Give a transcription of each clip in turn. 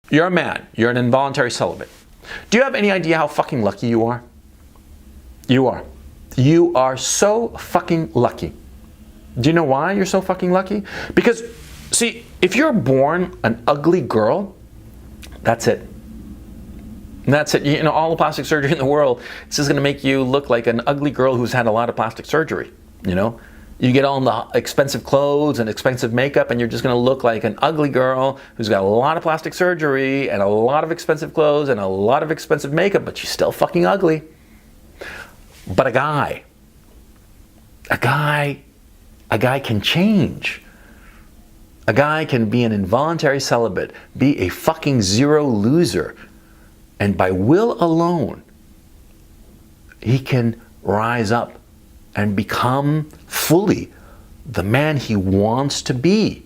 You're a man. You're an involuntary celibate. Do you have any idea how fucking lucky you are? You are. You are so fucking lucky. Do you know why you're so fucking lucky? Because, see, if you're born an ugly girl, that's it. That's it. You know, all the plastic surgery in the world, it's just going to make you look like an ugly girl who's had a lot of plastic surgery, you know? You get all the expensive clothes and expensive makeup, and you're just going to look like an ugly girl who's got a lot of plastic surgery and a lot of expensive clothes and a lot of expensive makeup, but she's still fucking ugly. But a guy can change. A guy can be an involuntary celibate, be a fucking zero loser, and by will alone, he can rise up and become fully the man he wants to be.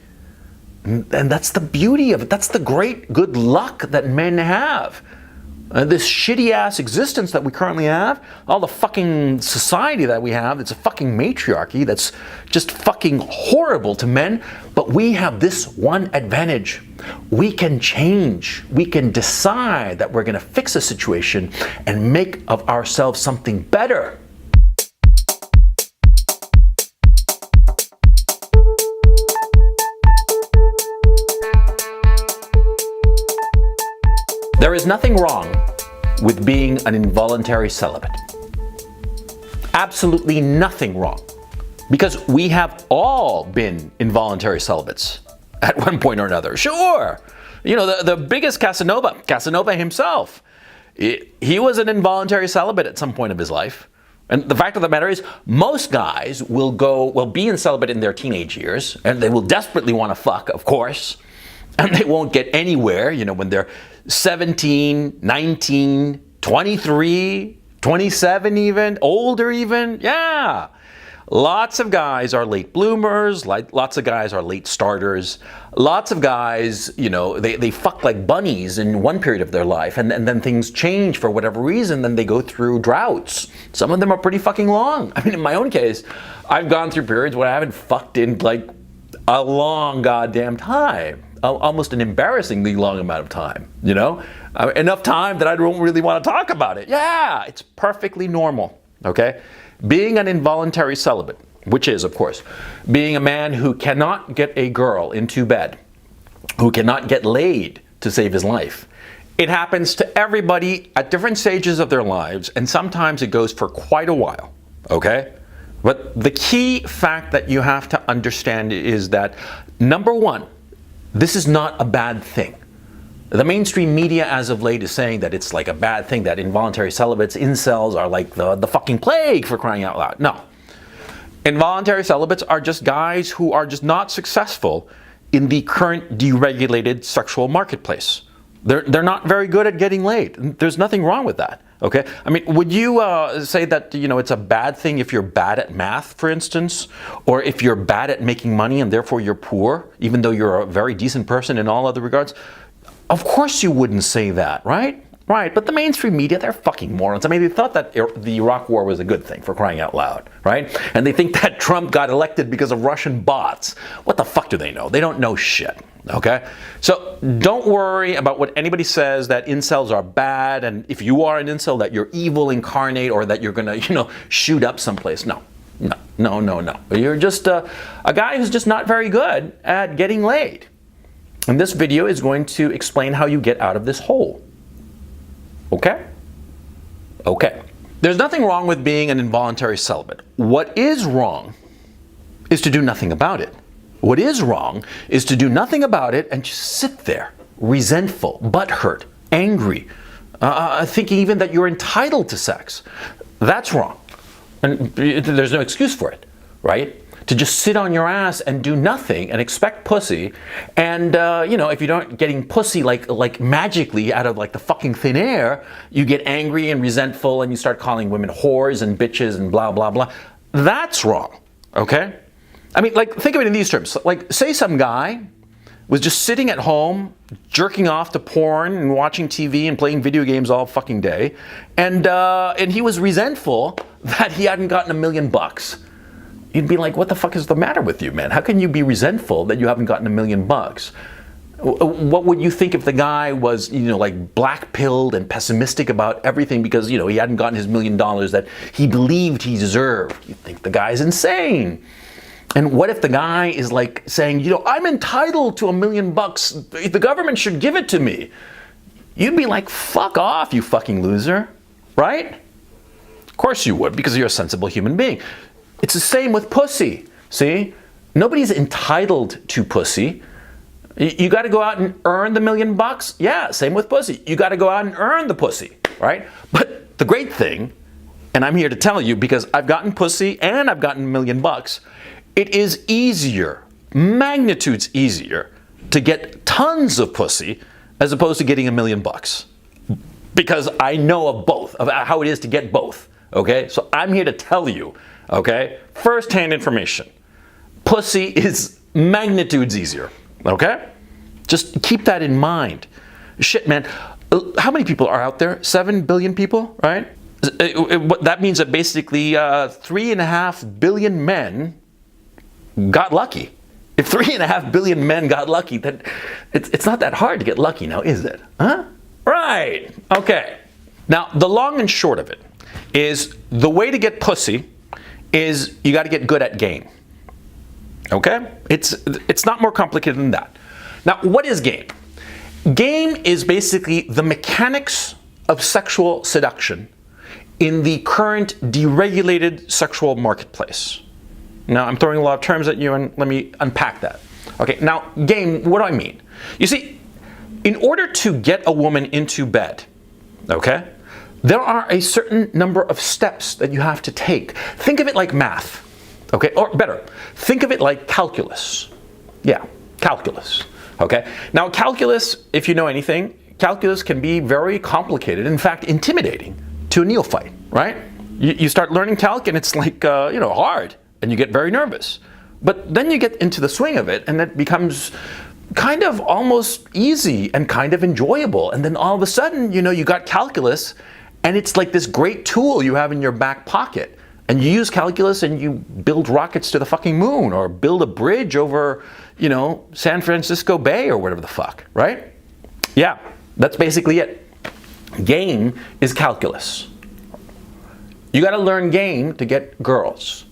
And that's the beauty of it. That's the great good luck that men have. This shitty ass existence that we currently have, all the fucking society that we have, it's a fucking matriarchy that's just fucking horrible to men. But we have this one advantage. We can change. We can decide that we're going to fix a situation and make of ourselves something better. There is nothing wrong with being an involuntary celibate. Absolutely nothing wrong. Because we have all been involuntary celibates at one point or another. Sure. You know, the biggest Casanova himself, he was an involuntary celibate at some point of his life. And the fact of the matter is, most guys will be in celibate in their teenage years, and they will desperately want to fuck, of course. And they won't get anywhere, you know, when they're 17, 19, 23, 27 even, older even. Yeah. Lots of guys are late bloomers. Lots of guys are late starters. Lots of guys, you know, they fuck like bunnies in one period of their life. And then things change for whatever reason. Then they go through droughts. Some of them are pretty fucking long. I mean, in my own case, I've gone through periods where I haven't fucked in like a long goddamn time. Almost an embarrassingly long amount of time, you know? Enough time that I don't really want to talk about it. Yeah, it's perfectly normal, okay? Being an involuntary celibate, which is, of course, being a man who cannot get a girl into bed, who cannot get laid to save his life. It happens to everybody at different stages of their lives, and sometimes it goes for quite a while, okay? But the key fact that you have to understand is that, number one, this is not a bad thing. The mainstream media as of late is saying that it's like a bad thing, that involuntary celibates, incels, are like the fucking plague, for crying out loud. No. Involuntary celibates are just guys who are just not successful in the current deregulated sexual marketplace. They're not very good at getting laid. There's nothing wrong with that. Okay? I mean, would you say that, you know, it's a bad thing if you're bad at math, for instance? Or if you're bad at making money and therefore you're poor, even though you're a very decent person in all other regards? Of course you wouldn't say that, right? Right, but the mainstream media, they're fucking morons. I mean, they thought that the Iraq war was a good thing, for crying out loud, right? And they think that Trump got elected because of Russian bots. What the fuck do they know? They don't know shit, okay? So don't worry about what anybody says, that incels are bad, and if you are an incel, that you're evil incarnate, or that you're gonna, you know, shoot up someplace. No. You're just a guy who's just not very good at getting laid. And this video is going to explain how you get out of this hole. Okay? Okay. There's nothing wrong with being an involuntary celibate. What is wrong is to do nothing about it. What is wrong is to do nothing about it and just sit there, resentful, butthurt, angry, thinking even that you're entitled to sex. That's wrong. And there's no excuse for it, right? To just sit on your ass and do nothing and expect pussy, and you know, if you don't getting pussy like magically out of like the fucking thin air, you get angry and resentful and you start calling women whores and bitches and blah blah blah. That's wrong, okay? I mean, like, think of it in these terms. Like, say some guy was just sitting at home jerking off to porn and watching TV and playing video games all fucking day, and he was resentful that he hadn't gotten $1 million. You'd be like, what the fuck is the matter with you, man? How can you be resentful that you haven't gotten $1 million? What would you think if the guy was, like black-pilled and pessimistic about everything because, he hadn't gotten his $1 million that he believed he deserved? You'd think the guy's insane. And what if the guy is like saying, I'm entitled to $1 million. The government should give it to me. You'd be like, fuck off, you fucking loser. Right? Of course you would, because you're a sensible human being. It's the same with pussy. See? Nobody's entitled to pussy. You got to go out and earn the $1 million. Yeah, same with pussy. You got to go out and earn the pussy, right? But the great thing, and I'm here to tell you because I've gotten pussy and I've gotten $1 million, it is easier, magnitudes easier, to get tons of pussy as opposed to getting $1 million. Because I know of both, of how it is to get both, okay? So I'm here to tell you, okay, first-hand information. Pussy is magnitudes easier. Okay? Just keep that in mind. Shit, man. How many people are out there? 7 billion people, right? That means that basically 3.5 billion men got lucky. If 3.5 billion men got lucky, then it's not that hard to get lucky now, is it? Huh? Right. Okay. Now, the long and short of it is the way to get pussy is you got to get good at game. Okay? It's not more complicated than that. Now, what is game? Game is basically the mechanics of sexual seduction in the current deregulated sexual marketplace. Now, I'm throwing a lot of terms at you, and let me unpack that. Okay, now, game, what do I mean? You see, in order to get a woman into bed, okay, there are a certain number of steps that you have to take. Think of it like math. Okay, or better, think of it like calculus. Yeah, calculus. Okay, now calculus, if you know anything, calculus can be very complicated, in fact, intimidating to a neophyte, right? You start learning calc and it's like, hard, and you get very nervous. But then you get into the swing of it and it becomes kind of almost easy and kind of enjoyable. And then all of a sudden, you got calculus and it's like this great tool you have in your back pocket. And you use calculus and you build rockets to the fucking moon or build a bridge over, San Francisco Bay or whatever the fuck, right? Yeah, that's basically it. Game is calculus. You got to learn game to get girls.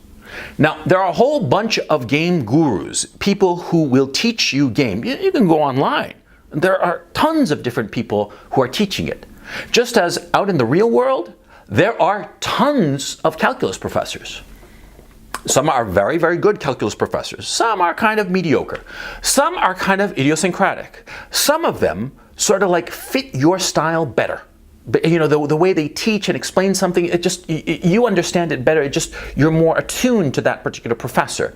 Now, there are a whole bunch of game gurus, people who will teach you game. You can go online. There are tons of different people who are teaching it. Just as out in the real world, there are tons of calculus professors. Some are very, very good calculus professors. Some are kind of mediocre. Some are kind of idiosyncratic. Some of them sort of like fit your style better. But, the way they teach and explain something, you understand it better. You're more attuned to that particular professor.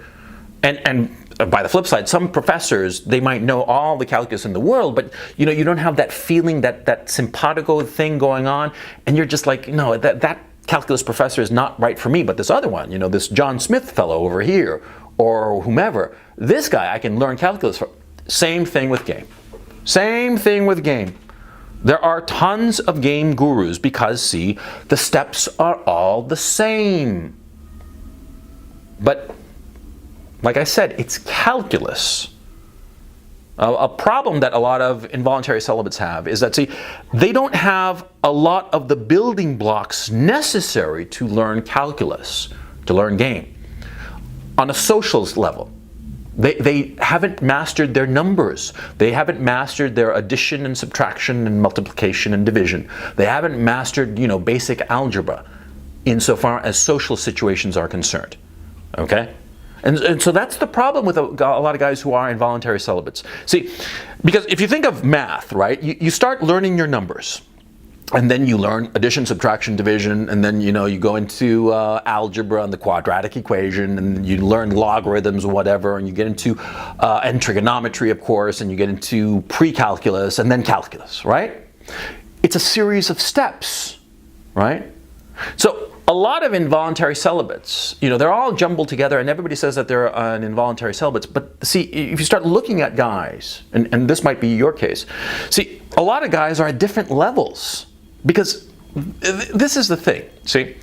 And by the flip side, some professors, they might know all the calculus in the world, but you don't have that feeling, that simpatico thing going on, and you're just like, no, that calculus professor is not right for me, but this other one, this John Smith fellow over here, or whomever, this guy I can learn calculus from. Same thing with game. Same thing with game. There are tons of game gurus because, see, the steps are all the same. But like I said, it's calculus. A problem that a lot of involuntary celibates have is that, see, they don't have a lot of the building blocks necessary to learn calculus, to learn game. On a socials level, they haven't mastered their numbers. They haven't mastered their addition and subtraction and multiplication and division. They haven't mastered, basic algebra insofar as social situations are concerned. Okay? And so that's the problem with a lot of guys who are involuntary celibates. See, because if you think of math, right, you start learning your numbers. And then you learn addition, subtraction, division, and then you go into algebra and the quadratic equation, and you learn logarithms or whatever, and you get into and trigonometry, of course, and you get into pre-calculus and then calculus, right? It's a series of steps, right? So a lot of involuntary celibates, they're all jumbled together, and everybody says that they're an involuntary celibate. But see, if you start looking at guys, and this might be your case, see, a lot of guys are at different levels. Because this is the thing, see,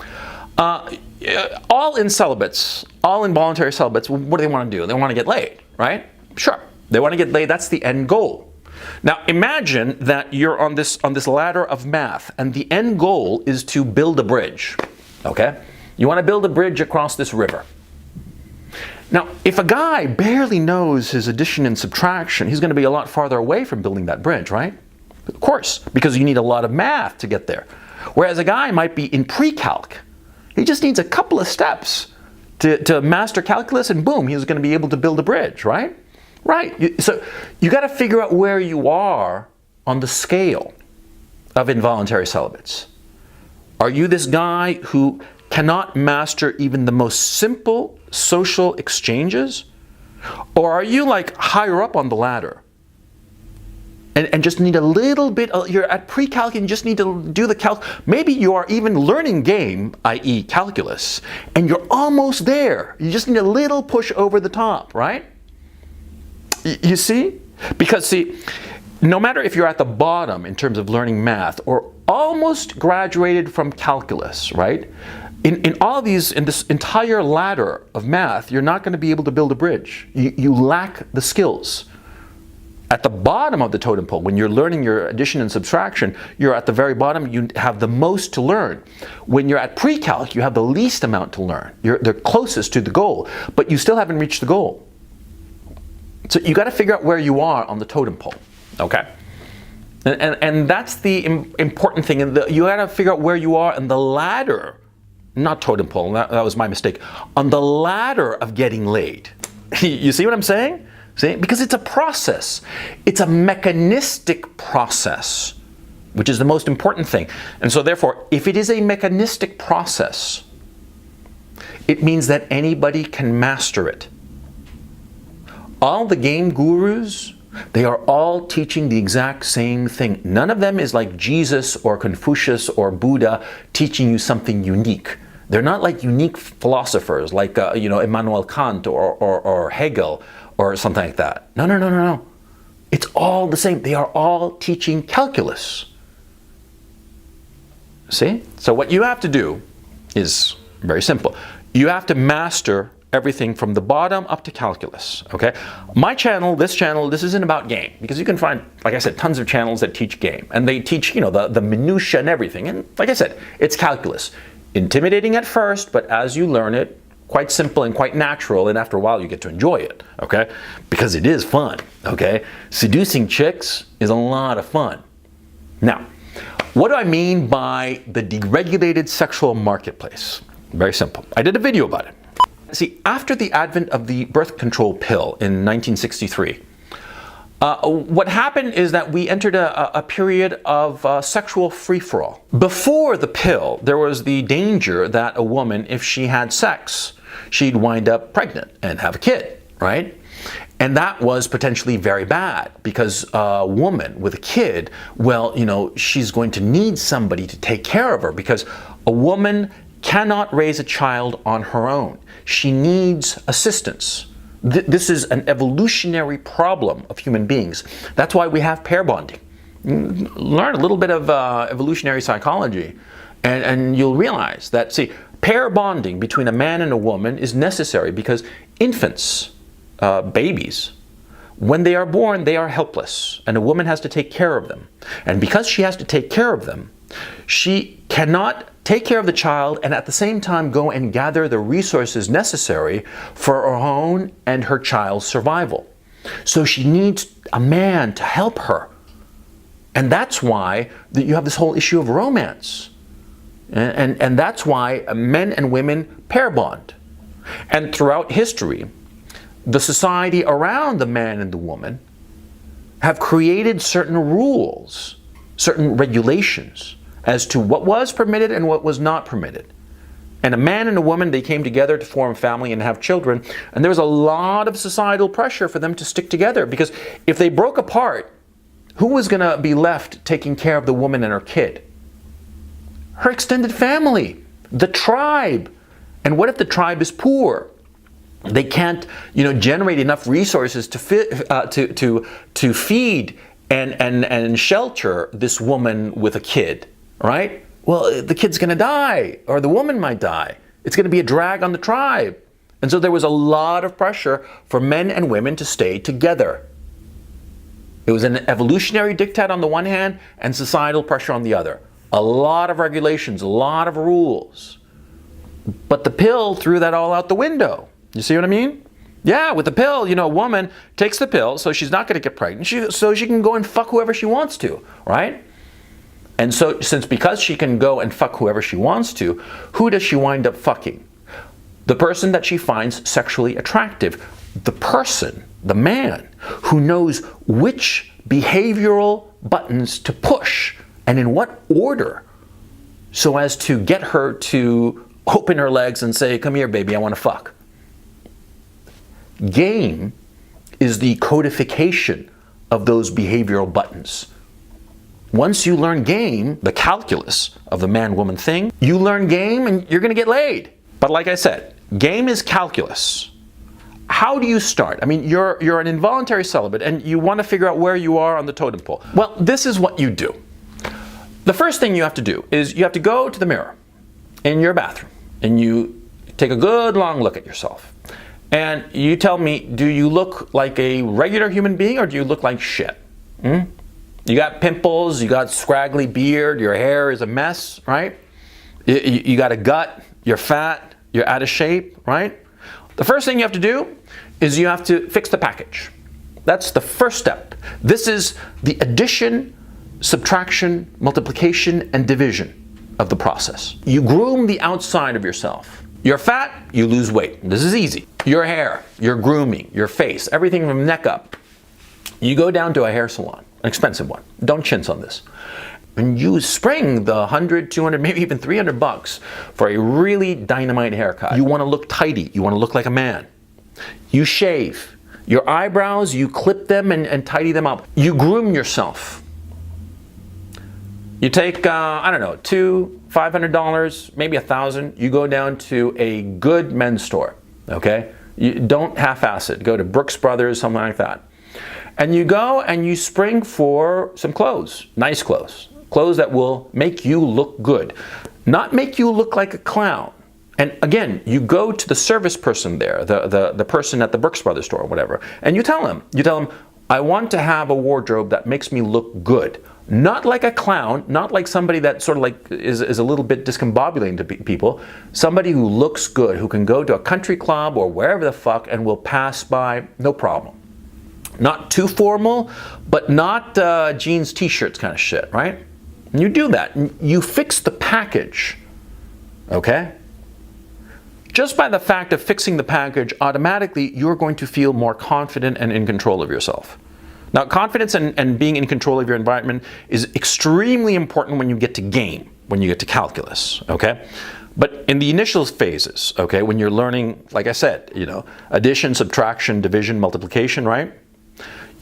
all involuntary celibates, what do they want to do? They want to get laid, right? Sure, they want to get laid, that's the end goal. Now imagine that you're on this ladder of math, and the end goal is to build a bridge. Okay? You want to build a bridge across this river. Now, if a guy barely knows his addition and subtraction, he's going to be a lot farther away from building that bridge, right? Of course, because you need a lot of math to get there. Whereas a guy might be in pre-calc. He just needs a couple of steps to master calculus, and boom, he's going to be able to build a bridge, right? Right. So you got to figure out where you are on the scale of involuntary celibates. Are you this guy who cannot master even the most simple social exchanges? Or are you like higher up on the ladder and just need a little bit, you're at pre-calc and you just need to do the calc. Maybe you are even learning game, i.e. calculus, and you're almost there. You just need a little push over the top, right? You see? Because see, no matter if you're at the bottom in terms of learning math or almost graduated from calculus, right? In all of these, in this entire ladder of math, you're not going to be able to build a bridge. You lack the skills. At the bottom of the totem pole, when you're learning your addition and subtraction, you're at the very bottom, you have the most to learn. When you're at pre-calc, you have the least amount to learn. You're the closest to the goal, but you still haven't reached the goal. So you got to figure out where you are on the totem pole, okay? And that's the important thing. And you got to figure out where you are on the ladder, not totem pole, that was my mistake, on the ladder of getting laid. You see what I'm saying? See? Because it's a process. It's a mechanistic process, which is the most important thing. And so therefore, if it is a mechanistic process, it means that anybody can master it. All the game gurus, they are all teaching the exact same thing. None of them is like Jesus or Confucius or Buddha teaching you something unique. They're not like unique philosophers like Immanuel Kant or Hegel or something like that. No. It's all the same. They are all teaching calculus. See? So what you have to do is very simple. You have to master everything from the bottom up to calculus, okay? My channel, this isn't about game, because you can find, like I said, tons of channels that teach game, and they teach, the minutia and everything, and like I said, it's calculus. Intimidating at first, but as you learn it, quite simple and quite natural, and after a while you get to enjoy it, okay? Because it is fun, okay? Seducing chicks is a lot of fun. Now, what do I mean by the deregulated sexual marketplace? Very simple. I did a video about it. See, after the advent of the birth control pill in 1963, what happened is that we entered a period of sexual free-for-all. Before the pill, there was the danger that a woman, if she had sex, she'd wind up pregnant and have a kid, right? And that was potentially very bad, because a woman with a kid, well, she's going to need somebody to take care of her, because a woman cannot raise a child on her own. She needs assistance. This is an evolutionary problem of human beings. That's why we have pair bonding. Learn a little bit of evolutionary psychology, and you'll realize that, see, pair bonding between a man and a woman is necessary because infants, babies, when they are born, they are helpless, and a woman has to take care of them. And because she has to take care of them, she cannot take care of the child and at the same time go and gather the resources necessary for her own and her child's survival. So she needs a man to help her. And that's why you have this whole issue of romance. And that's why men and women pair bond. And throughout history, the society around the man and the woman have created certain rules, certain regulations as to what was permitted and what was not permitted. And a man and a woman, they came together to form a family and have children, and there was a lot of societal pressure for them to stick together, because if they broke apart, who was going to be left taking care of the woman and her kid? Her extended family, the tribe. And what if the tribe is poor? They can't, generate enough resources to feed and shelter this woman with a kid, right? Well, the kid's going to die, or the woman might die. It's going to be a drag on the tribe. And so there was a lot of pressure for men and women to stay together. It was an evolutionary diktat on the one hand and societal pressure on the other. A lot of regulations, a lot of rules. But the pill threw that all out the window. You see what I mean? Yeah, with the pill, a woman takes the pill so she's not going to get pregnant, so she can go and fuck whoever she wants to, right? And so, because she can go and fuck whoever she wants to, who does she wind up fucking? The person that she finds sexually attractive. The person, the man, who knows which behavioral buttons to push and in what order so as to get her to open her legs and say, "Come here, baby, I want to fuck." Game is the codification of those behavioral buttons. Once you learn game, the calculus of the man-woman thing, you learn game and you're going to get laid. But like I said, game is calculus. How do you start? I mean, you're an involuntary celibate and you want to figure out where you are on the totem pole. Well, this is what you do. The first thing you have to do is you have to go to the mirror in your bathroom and you take a good long look at yourself. And you tell me, do you look like a regular human being or do you look like shit? You got pimples, you got scraggly beard, your hair is a mess, right? You got a gut, you're fat, you're out of shape, right? The first thing you have to do is you have to fix the package. That's the first step. This is the addition, subtraction, multiplication, and division of the process. You groom the outside of yourself. You're fat, you lose weight. This is easy. Your hair, your grooming, your face, everything from neck up. You go down to a hair salon, an expensive one. Don't chintz on this. And you spring the 100, 200, maybe even $300 for a really dynamite haircut. You want to look tidy. You want to look like a man. You shave. Your eyebrows, you clip them and tidy them up. You groom yourself. You take, I don't know, $500, maybe $1,000. You go down to a good men's store, okay? You don't half-ass it. Go to Brooks Brothers, something like that. And you go and you spring for some clothes, nice clothes. Clothes that will make you look good, not make you look like a clown. And again, you go to the service person there, the person at the Brooks Brothers store or whatever, and you tell him, I want to have a wardrobe that makes me look good. Not like a clown, not like somebody that sort of like is a little bit discombobulating to people. Somebody who looks good, who can go to a country club or wherever the fuck and will pass by, no problem. Not too formal, but not jeans, t-shirts kind of shit, right? And you do that. You fix the package, okay? Just by the fact of fixing the package, automatically you're going to feel more confident and in control of yourself. Now, confidence and being in control of your environment is extremely important when you get to game, when you get to calculus, okay? But in the initial phases, okay, when you're learning, like I said, addition, subtraction, division, multiplication, right?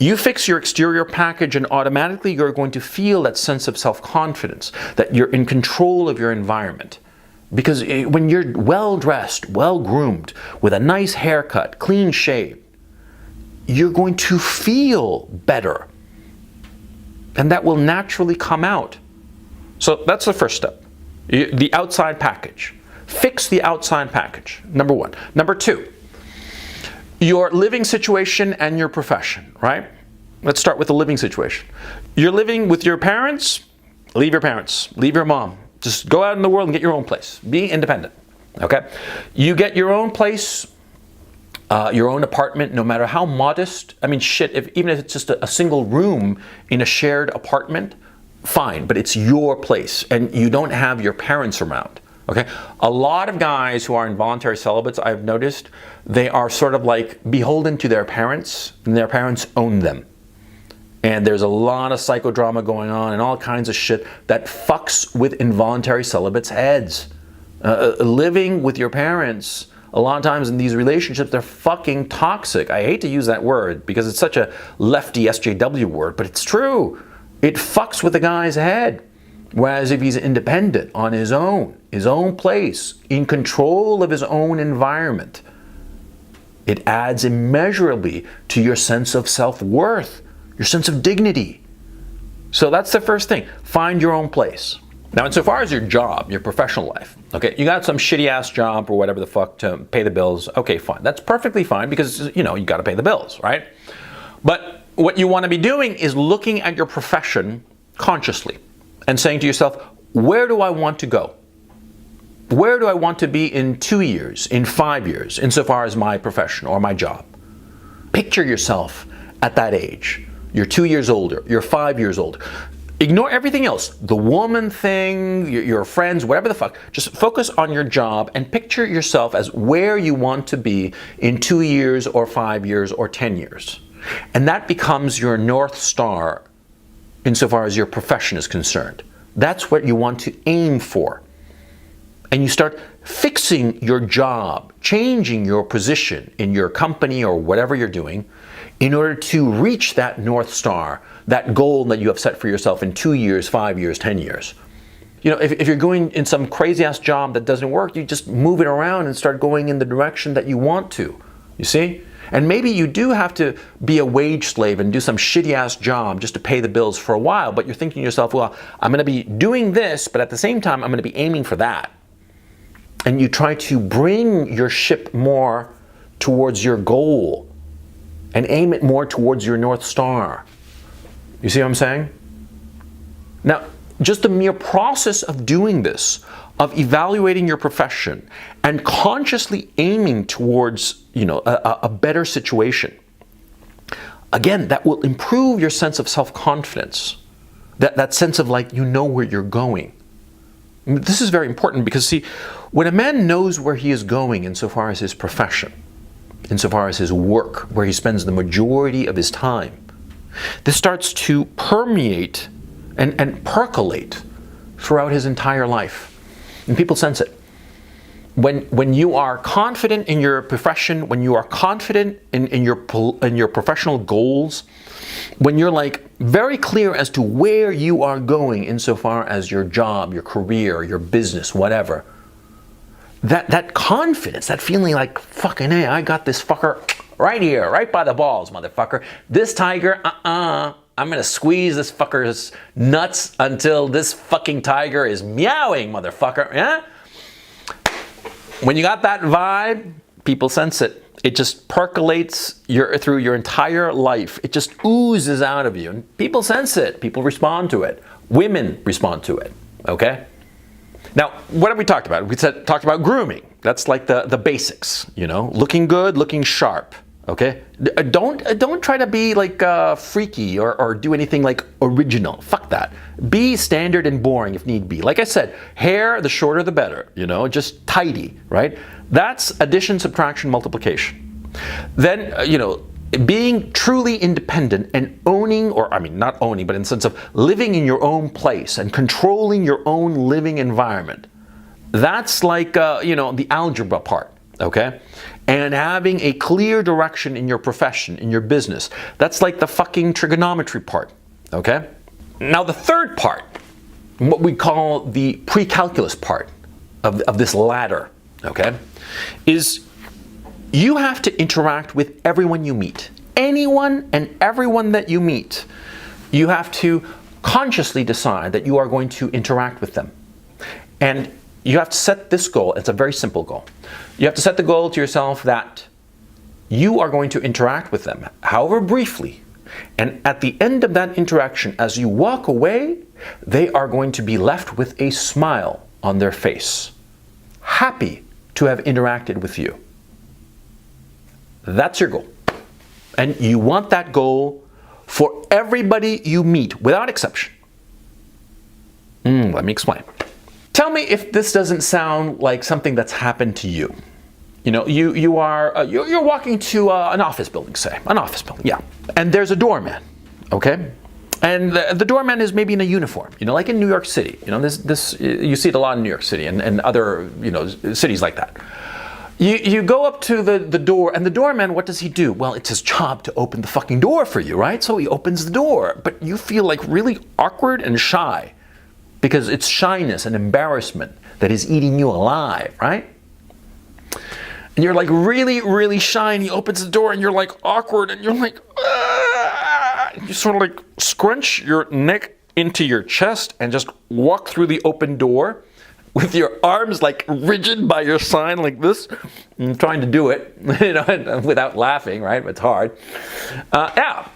You fix your exterior package and automatically you're going to feel that sense of self-confidence, that you're in control of your environment. Because when you're well-dressed, well-groomed, with a nice haircut, clean shave, you're going to feel better. And that will naturally come out. So that's the first step. The outside package. Fix the outside package, number one. Number two, your living situation and your profession, right? Let's start with the living situation. You're living with your parents, leave your parents, leave your mom. Just go out in the world and get your own place. Be independent, okay? You get your own place, your own apartment, no matter how modest. I mean, shit, even if it's just a single room in a shared apartment, fine, but it's your place and you don't have your parents around, okay? A lot of guys who are involuntary celibates, I've noticed, they are sort of like beholden to their parents and their parents own them. And there's a lot of psychodrama going on and all kinds of shit that fucks with involuntary celibates' heads. Living with your parents, a lot of times in these relationships, they're fucking toxic. I hate to use that word because it's such a lefty SJW word, but it's true. It fucks with the guy's head. Whereas if he's independent, on his own place, in control of his own environment, it adds immeasurably to your sense of self-worth, your sense of dignity. So that's the first thing. Find your own place. Now, insofar as your job, your professional life, okay, you got some shitty ass job or whatever the fuck to pay the bills. Okay, fine. That's perfectly fine because, you got to pay the bills, right? But what you want to be doing is looking at your profession consciously and saying to yourself, where do I want to go? Where do I want to be in 2 years, in 5 years, insofar as my profession or my job? Picture yourself at that age. You're 2 years older, you're 5 years older. Ignore everything else, the woman thing, your friends, whatever the fuck. Just focus on your job and picture yourself as where you want to be in 2 years or 5 years or 10 years. And that becomes your North Star insofar as your profession is concerned. That's what you want to aim for. And you start fixing your job, changing your position in your company or whatever you're doing in order to reach that North Star, that goal that you have set for yourself in 2 years, 5 years, 10 years. You know, if you're going in some crazy-ass job that doesn't work, you just move it around and start going in the direction that you want to, you see? And maybe you do have to be a wage slave and do some shitty-ass job just to pay the bills for a while, but you're thinking to yourself, well, I'm going to be doing this, but at the same time, I'm going to be aiming for that. And you try to bring your ship more towards your goal and aim it more towards your North Star. You see what I'm saying? Now, just the mere process of doing this, of evaluating your profession and consciously aiming towards, a better situation, again, that will improve your sense of self-confidence, that sense of like, you know where you're going. This is very important because, see, when a man knows where he is going insofar as his profession, insofar as his work, where he spends the majority of his time, this starts to permeate and percolate throughout his entire life. And people sense it. When you are confident in your profession, when you are confident in your professional goals, when you're like very clear as to where you are going insofar as your job, your career, your business, whatever, that confidence, that feeling like, fucking hey, I got this fucker right here, right by the balls, motherfucker. This tiger, I'm gonna squeeze this fucker's nuts until this fucking tiger is meowing, motherfucker, yeah? When you got that vibe, people sense it. It just percolates through your entire life. It just oozes out of you. And people sense it. People respond to it. Women respond to it. Okay? Now, what have we talked about? We talked about grooming. That's like the basics, looking good, looking sharp. Okay? Don't try to be like freaky or do anything like original. Fuck that. Be standard and boring if need be. Like I said, hair, the shorter the better, just tidy, right? That's addition, subtraction, multiplication. Then, being truly independent and owning, not owning, but in the sense of living in your own place and controlling your own living environment. That's like, the algebra part, okay? And having a clear direction in your profession, in your business. That's like the fucking trigonometry part, okay? Now the third part, what we call the pre-calculus part of this ladder, okay, is you have to interact with everyone you meet. Anyone and everyone that you meet, you have to consciously decide that you are going to interact with them. And you have to set this goal. It's a very simple goal. You have to set the goal to yourself that you are going to interact with them, however briefly. And at the end of that interaction, as you walk away, they are going to be left with a smile on their face, happy to have interacted with you. That's your goal. And you want that goal for everybody you meet, without exception. Let me explain. Tell me if this doesn't sound like something that's happened to you. You're walking to an office building, say. An office building, yeah. And there's a doorman, okay? And the doorman is maybe in a uniform, like in New York City. You see it a lot in New York City and other, cities like that. You go up to the door, and the doorman, what does he do? Well, it's his job to open the fucking door for you, right? So he opens the door, but you feel like really awkward and shy because it's shyness and embarrassment that is eating you alive, right? And you're like really, really shy, and he opens the door, and you're like awkward, and you're like, you sort of like scrunch your neck into your chest and just walk through the open door with your arms like rigid by your side like this. I'm trying to do it, without laughing, right? It's hard. Yeah.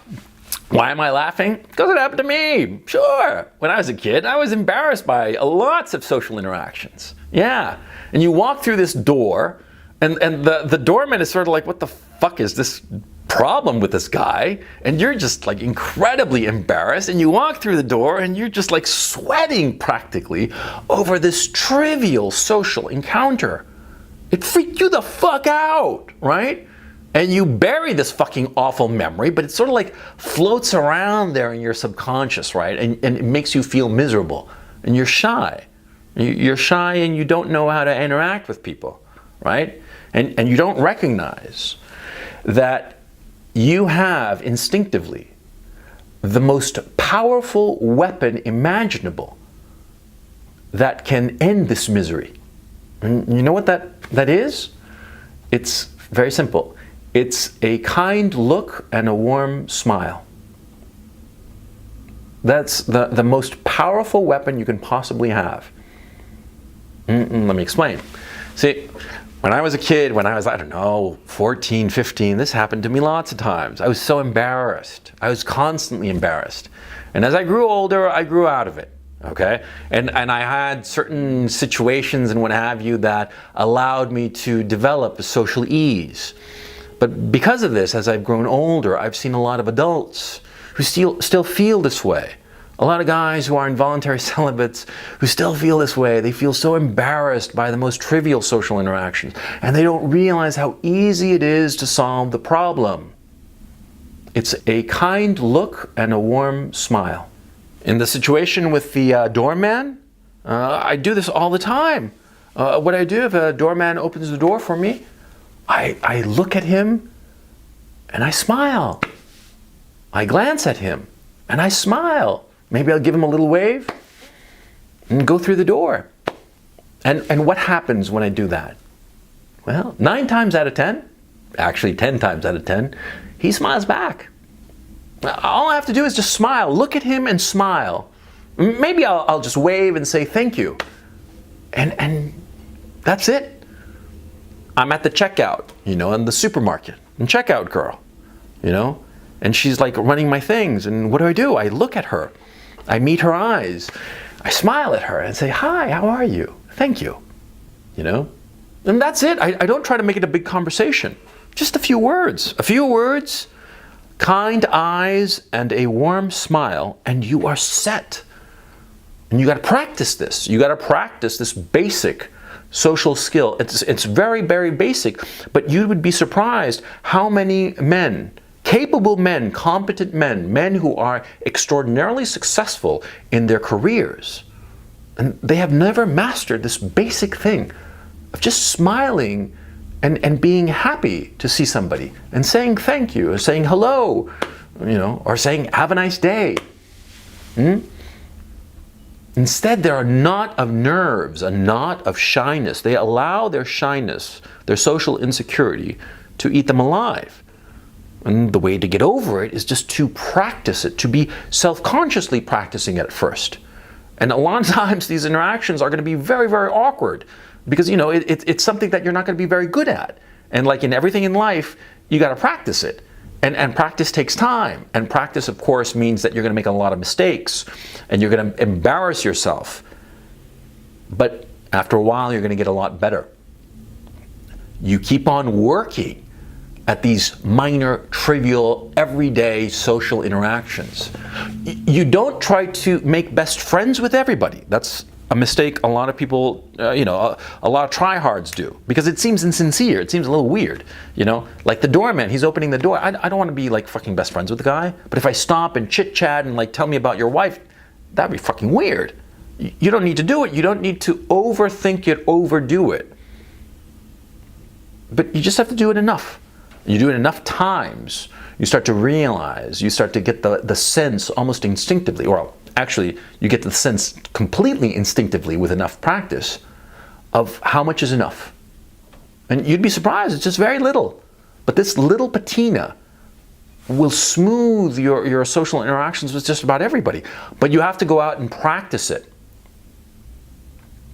Why am I laughing? Because it happened to me. Sure. When I was a kid, I was embarrassed by lots of social interactions. Yeah. And you walk through this door, and the doorman is sort of like, what the fuck is this problem with this guy? And you're just like incredibly embarrassed, and you walk through the door and you're just like sweating practically over this trivial social encounter. It freaked you the fuck out, right? And you bury this fucking awful memory, but it sort of like floats around there in your subconscious, right? And it makes you feel miserable. And you're shy. You're shy and you don't know how to interact with people, right? And you don't recognize that you have instinctively the most powerful weapon imaginable that can end this misery. And you know what that is? It's very simple. It's a kind look and a warm smile. That's the most powerful weapon you can possibly have. Let me explain. See, when I was a kid, when I was, I don't know, 14, 15, this happened to me lots of times. I was so embarrassed. I was constantly embarrassed. And as I grew older, I grew out of it. Okay? And I had certain situations and what have you that allowed me to develop a social ease. But because of this, as I've grown older, I've seen a lot of adults who still feel this way. A lot of guys who are involuntary celibates who still feel this way. They feel so embarrassed by the most trivial social interactions, and they don't realize how easy it is to solve the problem. It's a kind look and a warm smile. In the situation with the doorman, I do this all the time. What I do if a doorman opens the door for me, I look at him and I smile. I glance at him and I smile. Maybe I'll give him a little wave and go through the door. And what happens when I do that? Well, 9 times out of 10, actually 10 times out of 10, he smiles back. All I have to do is just smile. Look at him and smile. Maybe I'll just wave and say thank you. And that's it. I'm at the checkout, in the supermarket, and checkout girl, and she's like running my things, and what do? I look at her, I meet her eyes, I smile at her and say, hi, how are you? Thank you, and that's it. I don't try to make it a big conversation, just a few words, kind eyes and a warm smile, and you are set. And you got to practice this. You got to practice this basic social skill. It's very, very basic, but you would be surprised how many men, capable men, competent men who are extraordinarily successful in their careers, and they have never mastered this basic thing of just smiling and being happy to see somebody and saying thank you or saying hello, or saying have a nice day. Instead, they're a knot of nerves, a knot of shyness. They allow their shyness, their social insecurity, to eat them alive. And the way to get over it is just to practice it, to be self-consciously practicing it at first. And a lot of times these interactions are going to be very, very awkward because, it's something that you're not going to be very good at. And like in everything in life, you got to practice it. And practice takes time. And practice, of course, means that you're going to make a lot of mistakes and you're going to embarrass yourself. But after a while, you're going to get a lot better. You keep on working at these minor, trivial, everyday social interactions. You don't try to make best friends with everybody. That's a mistake a lot of people, a lot of tryhards do, because it seems insincere. It seems a little weird, like the doorman, he's opening the door. I don't want to be like fucking best friends with the guy, but if I stop and chit chat and like tell me about your wife, that'd be fucking weird. You don't need to do it. You don't need to overthink it, overdo it. But you just have to do it enough. You do it enough times, you start to realize, you start to get the sense almost instinctively, or actually, you get the sense completely instinctively with enough practice of how much is enough. And you'd be surprised, it's just very little. But this little patina will smooth your social interactions with just about everybody. But you have to go out and practice it.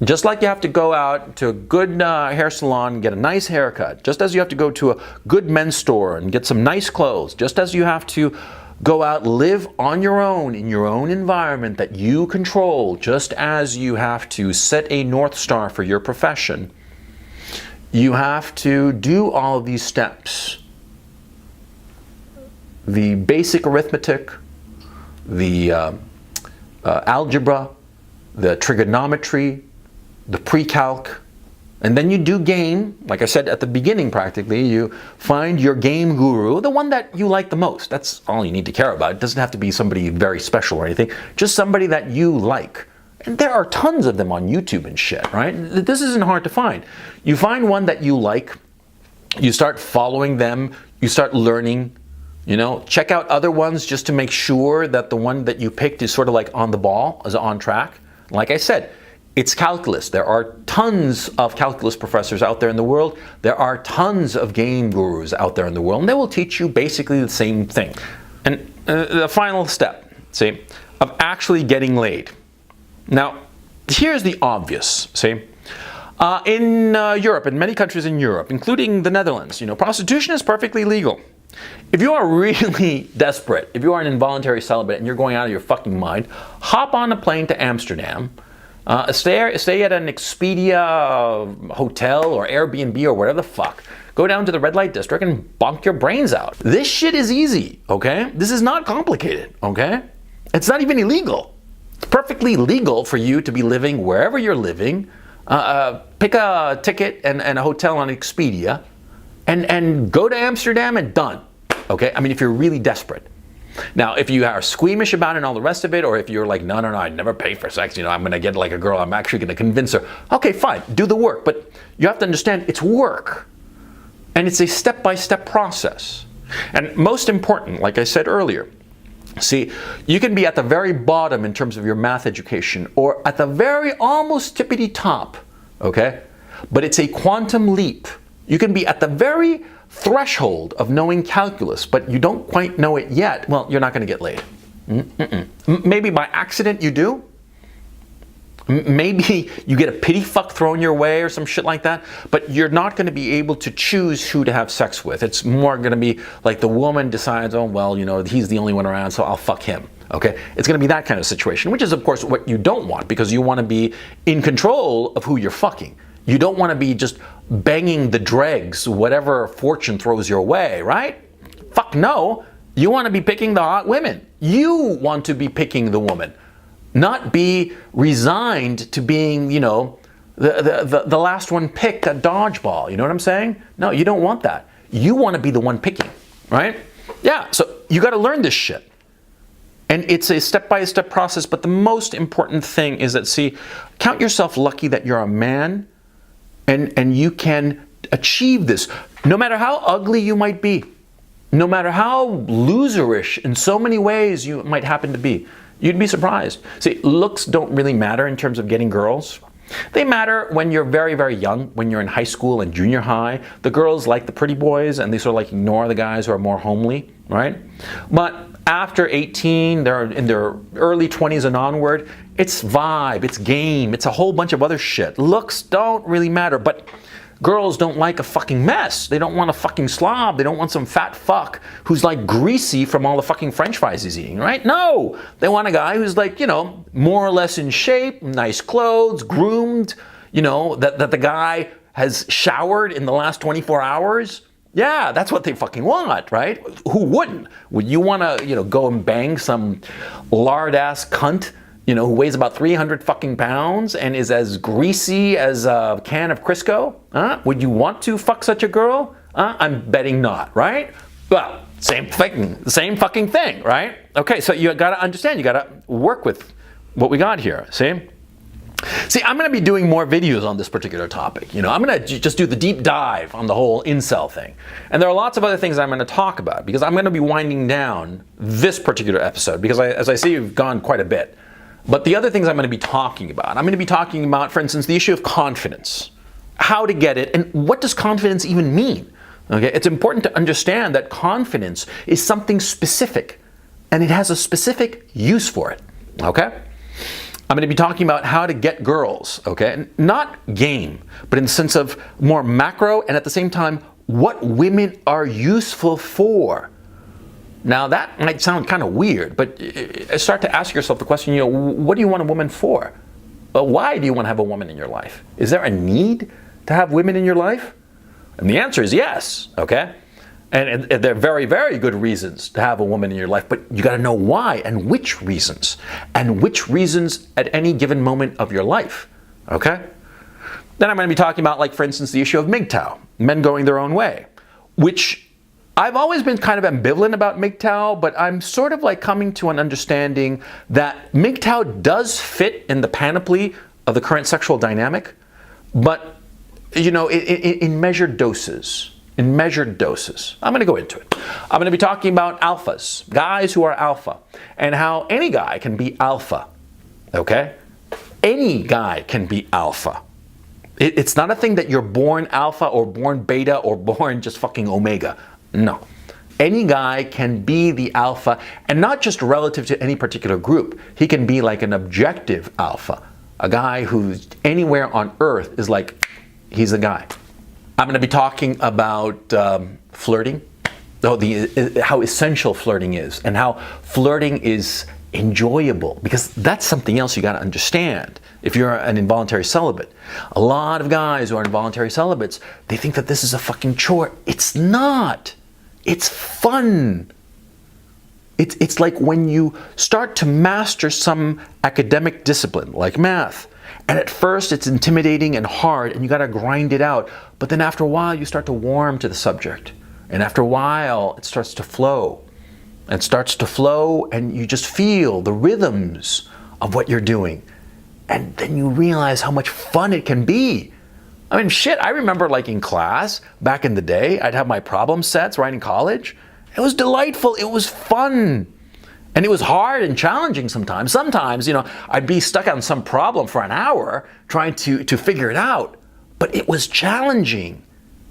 Just like you have to go out to a good hair salon and get a nice haircut, just as you have to go to a good men's store and get some nice clothes, just as you have to Go out, live on your own, in your own environment that you control, just as you have to set a North Star for your profession. You have to do all of these steps. The basic arithmetic, the algebra, the trigonometry, the pre-calc, and then you do game. Like I said at the beginning, practically, you find your game guru, the one that you like the most. That's all you need to care about. It doesn't have to be somebody very special or anything, just somebody that you like. And there are tons of them on YouTube and shit, right? This isn't hard to find. You find one that you like, you start following them, you start learning, check out other ones just to make sure that the one that you picked is sort of like on the ball, is on track. Like I said, it's calculus. There are tons of calculus professors out there in the world. There are tons of game gurus out there in the world, and they will teach you basically the same thing. And the final step, of actually getting laid. Now, here's the obvious, in Europe, in many countries in Europe, including the Netherlands, prostitution is perfectly legal. If you are really desperate, if you are an involuntary celibate and you're going out of your fucking mind, hop on a plane to Amsterdam, stay at an Expedia hotel or Airbnb or whatever the fuck, go down to the red light district and bonk your brains out. This shit is easy, okay? This is not complicated, okay? It's not even illegal. It's perfectly legal for you to be living wherever you're living, pick a ticket and a hotel on Expedia, and go to Amsterdam and done. Okay? I mean, if you're really desperate. Now, if you are squeamish about it and all the rest of it, or if you're like, no, I never pay for sex, I'm going to get like a girl, I'm actually going to convince her. Okay, fine, do the work. But you have to understand, it's work. And it's a step-by-step process. And most important, like I said earlier, see, you can be at the very bottom in terms of your math education, or at the very almost tippity top, okay? But it's a quantum leap. You can be at the very threshold of knowing calculus, but you don't quite know it yet. Well, you're not going to get laid. Maybe by accident you do. Maybe you get a pity fuck thrown your way or some shit like that, but you're not going to be able to choose who to have sex with. It's more going to be like the woman decides, oh, well, he's the only one around, so I'll fuck him. Okay? It's going to be that kind of situation, which is, of course, what you don't want, because you want to be in control of who you're fucking. You don't want to be just banging the dregs, whatever fortune throws your way, right? Fuck no. You want to be picking the hot women. You want to be picking the woman. Not be resigned to being, the last one picked at dodgeball. You know what I'm saying? No, you don't want that. You want to be the one picking, right? Yeah, so you got to learn this shit. And it's a step-by-step process, but the most important thing is that, count yourself lucky that you're a man and you can achieve this. No matter how ugly you might be, no matter how loserish in so many ways you might happen to be, you'd be surprised. See, looks don't really matter in terms of getting girls. They matter when you're very, very young, when you're in high school and junior high. The girls like the pretty boys and they sort of like ignore the guys who are more homely, right? But after 18, they're in their early 20s and onward, it's vibe, it's game, it's a whole bunch of other shit. Looks don't really matter, but girls don't like a fucking mess. They don't want a fucking slob. They don't want some fat fuck who's like greasy from all the fucking french fries he's eating, right? No! They want a guy who's like, more or less in shape, nice clothes, groomed, that the guy has showered in the last 24 hours. Yeah, that's what they fucking want, right? Who wouldn't? Would you want to, go and bang some lard-ass cunt, who weighs about 300 fucking pounds and is as greasy as a can of Crisco? Would you want to fuck such a girl? I'm betting not, right? Well, same fucking thing, right? Okay, so you got to understand, you got to work with what we got here, see? See, I'm going to be doing more videos on this particular topic. I'm going to just do the deep dive on the whole incel thing. And there are lots of other things I'm going to talk about, because I'm going to be winding down this particular episode, because as I see, you've gone quite a bit. But the other things I'm going to be talking about, I'm going to be talking about, for instance, the issue of confidence, how to get it, and what does confidence even mean? Okay, it's important to understand that confidence is something specific, and it has a specific use for it. Okay? I'm going to be talking about how to get girls, okay? Not game, but in the sense of more macro, and at the same time, what women are useful for. Now that might sound kind of weird, but start to ask yourself the question, what do you want a woman for? Why do you want to have a woman in your life? Is there a need to have women in your life? And the answer is yes, okay? And there are very, very good reasons to have a woman in your life, but you got to know why and which reasons at any given moment of your life, okay? Then I'm going to be talking about, like, for instance, the issue of MGTOW, men going their own way, which I've always been kind of ambivalent about MGTOW, but I'm sort of like coming to an understanding that MGTOW does fit in the panoply of the current sexual dynamic, but, in measured doses. In measured doses. I'm going to go into it. I'm going to be talking about alphas, guys who are alpha, and how any guy can be alpha, okay? Any guy can be alpha. It's not a thing that you're born alpha or born beta or born just fucking omega. No. Any guy can be the alpha, and not just relative to any particular group. He can be like an objective alpha. A guy who's anywhere on earth is like, he's a guy. I'm going to be talking about flirting, how essential flirting is, and how flirting is enjoyable, because that's something else you got to understand. If you're an involuntary celibate, a lot of guys who are involuntary celibates, they think that this is a fucking chore. It's not. It's fun. It's like when you start to master some academic discipline, like math. And at first it's intimidating and hard, and you got to grind it out. But then after a while you start to warm to the subject. And after a while it starts to flow. And you just feel the rhythms of what you're doing. And then you realize how much fun it can be. I mean, shit, I remember like in class, back in the day, I'd have my problem sets right in college. It was delightful. It was fun. And it was hard and challenging sometimes. Sometimes, I'd be stuck on some problem for an hour trying to figure it out. But it was challenging.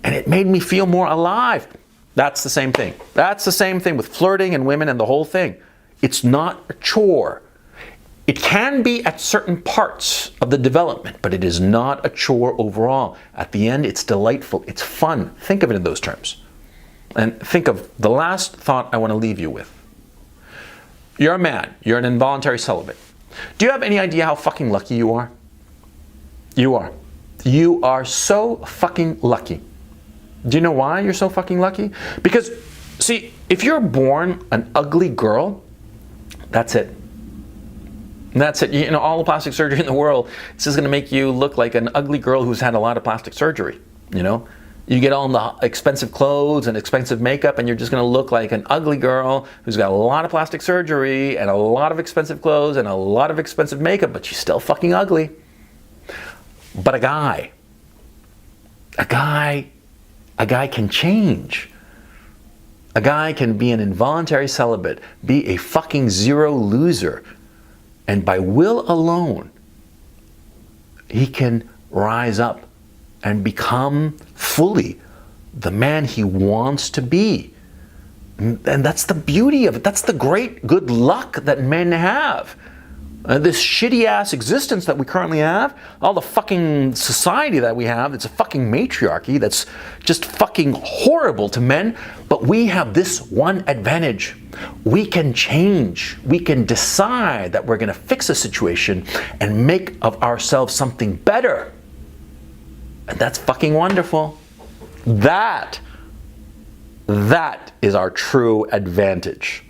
And it made me feel more alive. That's the same thing. That's the same thing with flirting and women and the whole thing. It's not a chore. It can be at certain parts of the development, but it is not a chore overall. At the end, it's delightful. It's fun. Think of it in those terms. And think of the last thought I want to leave you with. You're a man. You're an involuntary celibate. Do you have any idea how fucking lucky you are? You are. You are so fucking lucky. Do you know why you're so fucking lucky? Because, see, if you're born an ugly girl, that's it. That's it. All the plastic surgery in the world, it's just going to make you look like an ugly girl who's had a lot of plastic surgery. You get all the expensive clothes and expensive makeup, and you're just going to look like an ugly girl who's got a lot of plastic surgery and a lot of expensive clothes and a lot of expensive makeup, but she's still fucking ugly. But a guy can change. A guy can be an involuntary celibate, be a fucking zero loser, and by will alone, he can rise up and become fully the man he wants to be. And that's the beauty of it. That's the great good luck that men have. This shitty ass existence that we currently have, all the fucking society that we have, it's a fucking matriarchy that's just fucking horrible to men. But we have this one advantage. We can change. We can decide that we're going to fix a situation and make of ourselves something better. And that's fucking wonderful. That is our true advantage.